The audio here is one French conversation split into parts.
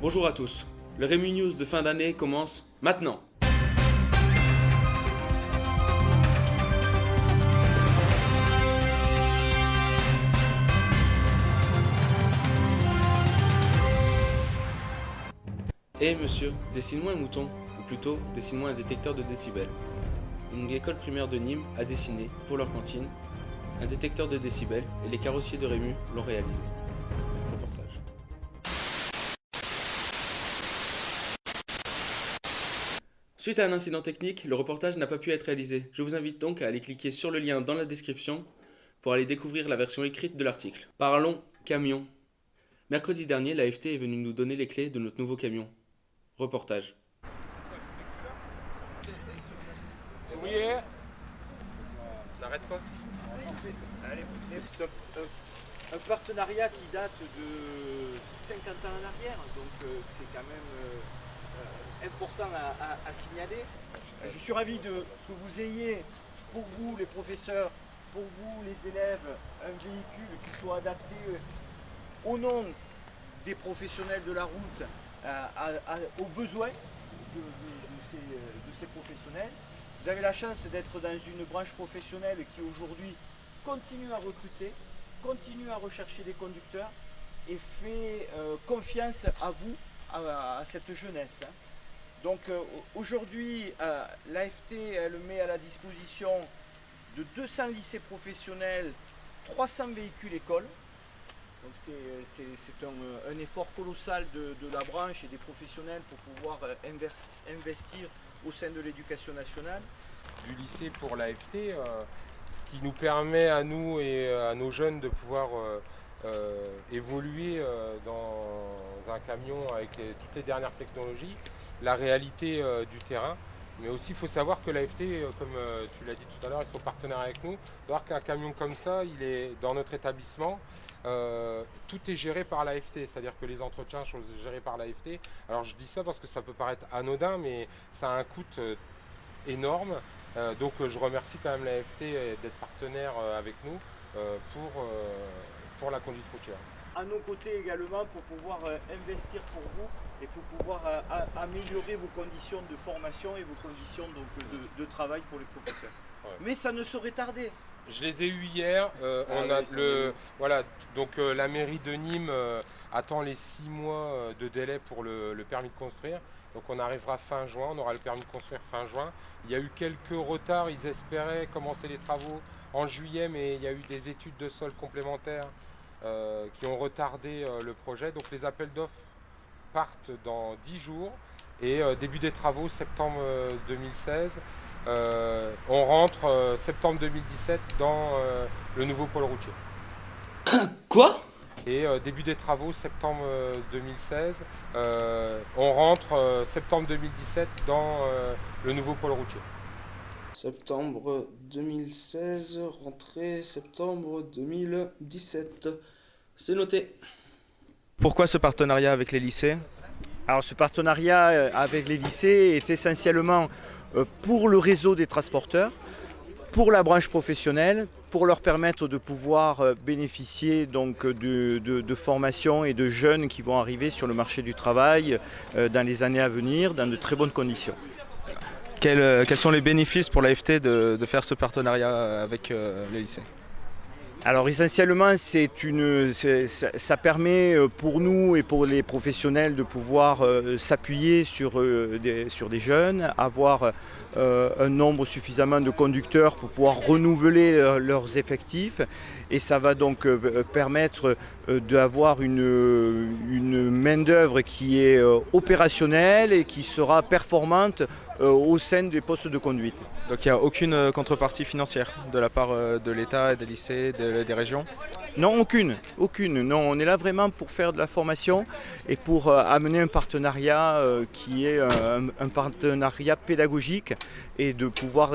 Bonjour à tous, le Rému News de fin d'année commence maintenant. Eh monsieur, dessine-moi un mouton, ou plutôt dessine-moi un détecteur de décibels. Une école primaire de Nîmes a dessiné, pour leur cantine, un détecteur de décibels et les carrossiers de Rému l'ont réalisé. Reportage. Suite à un incident technique, le reportage n'a pas pu être réalisé. Je vous invite donc à aller cliquer sur le lien dans la description pour aller découvrir la version écrite de l'article. Parlons camion. Mercredi dernier, l'AFT est venu nous donner les clés de notre nouveau camion. Reportage. Oui, N'arrête pas. allez, c'est un partenariat qui date de 50 ans en arrière, donc c'est quand même important à signaler. Je suis ravi que vous ayez, pour vous les professeurs, pour vous les élèves, un véhicule qui soit adapté au nom des professionnels de la route aux besoins de ces professionnels. Vous avez la chance d'être dans une branche professionnelle qui aujourd'hui continue à recruter, continue à rechercher des conducteurs et fait confiance à vous, à cette jeunesse. Donc aujourd'hui, l'AFT elle met à la disposition de 200 lycées professionnels 300 véhicules écoles. Donc c'est un effort colossal de la branche et des professionnels pour pouvoir investir au sein de l'éducation nationale. Du lycée pour l'AFT, ce qui nous permet à nous et à nos jeunes de pouvoir évoluer dans un camion avec toutes les dernières technologies, la réalité du terrain. Mais aussi, il faut savoir que l'AFT, comme tu l'as dit tout à l'heure, ils sont partenaires avec nous. Voir qu'un camion comme ça, il est dans notre établissement, tout est géré par l'AFT, c'est-à-dire que les entretiens sont gérés par l'AFT. Alors je dis ça parce que ça peut paraître anodin, mais ça a un coût énorme. Donc je remercie quand même l'AFT d'être partenaire avec nous pour la conduite routière. À nos côtés également pour pouvoir investir pour vous et pour pouvoir améliorer vos conditions de formation et vos conditions donc, de travail pour les professeurs. Ouais. Mais ça ne saurait tarder. Je les ai eus hier. Voilà, donc la mairie de Nîmes attend les 6 mois de délai pour le permis de construire. Donc on arrivera fin juin, on aura le permis de construire fin juin. Il y a eu quelques retards, ils espéraient commencer les travaux en juillet, mais il y a eu des études de sol complémentaires qui ont retardé le projet. Donc les appels d'offres partent dans 10 jours et début des travaux septembre 2016. On rentre septembre 2017 dans le nouveau pôle routier. Quoi? Et début des travaux septembre 2016. On rentre septembre 2017 dans le nouveau pôle routier. Septembre 2016, rentrée septembre 2017. C'est noté. Pourquoi ce partenariat avec les lycées? Alors ce partenariat avec les lycées est essentiellement pour le réseau des transporteurs, pour la branche professionnelle, pour leur permettre de pouvoir bénéficier donc de formations et de jeunes qui vont arriver sur le marché du travail dans les années à venir dans de très bonnes conditions. Quels sont les bénéfices pour l'AFT de faire ce partenariat avec les lycées? Alors essentiellement, ça permet pour nous et pour les professionnels de pouvoir s'appuyer sur des jeunes, avoir un nombre suffisamment de conducteurs pour pouvoir renouveler leurs effectifs. Et ça va donc permettre d'avoir une main-d'œuvre qui est opérationnelle et qui sera performante au sein des postes de conduite. Donc il n'y a aucune contrepartie financière de la part de l'État, des lycées, des régions? Non, aucune. Non, on est là vraiment pour faire de la formation et pour amener un partenariat qui est un partenariat pédagogique et de pouvoir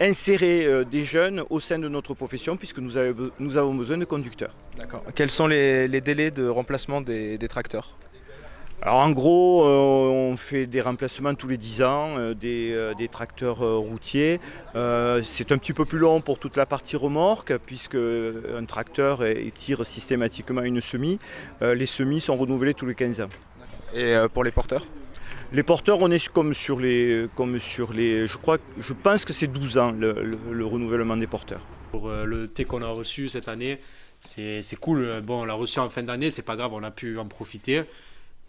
insérer des jeunes au sein de notre profession puisque nous avons besoin de conducteurs. D'accord. Quels sont les délais de remplacement des tracteurs? Alors en gros, on fait des remplacements tous les 10 ans des tracteurs routiers. C'est un petit peu plus long pour toute la partie remorque puisque un tracteur tire systématiquement une semis. Les semis sont renouvelés tous les 15 ans. Et pour les porteurs? Les porteurs, on est comme sur les je pense que c'est 12 ans le renouvellement des porteurs. Pour le thé qu'on a reçu cette année, c'est cool. Bon, on l'a reçu en fin d'année, c'est pas grave, on a pu en profiter.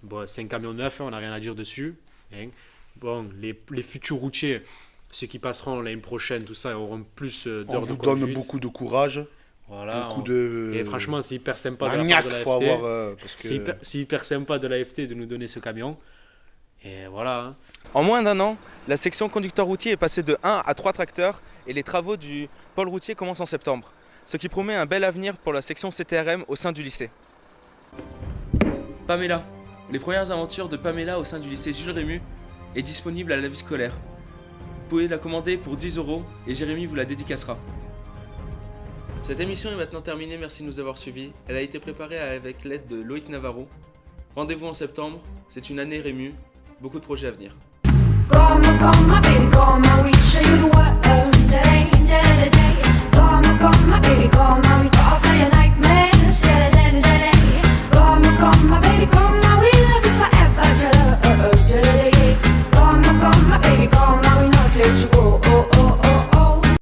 Bon, c'est un camion neuf, on n'a rien à dire dessus. Hein. Bon, les futurs routiers, ceux qui passeront l'année prochaine, tout ça, auront plus d'heures de conduite. On vous donne beaucoup de courage. Voilà, beaucoup de... Et franchement, c'est hyper sympa de la maniaque, part de la faut FT. avoir, parce que... C'est hyper sympa de la FT de nous donner ce camion. Et voilà. Hein. En moins d'un an, la section conducteur routier est passée de 1 à 3 tracteurs et les travaux du pôle routier commencent en septembre, ce qui promet un bel avenir pour la section CTRM au sein du lycée. Pamela. Les premières aventures de Pamela au sein du lycée Jules Rému est disponible à la vie scolaire. Vous pouvez la commander pour 10 € et Jérémy vous la dédicacera. Cette émission est maintenant terminée, merci de nous avoir suivis. Elle a été préparée avec l'aide de Loïc Navarro. Rendez-vous en septembre, c'est une année Rému, beaucoup de projets à venir. Come, come, my baby.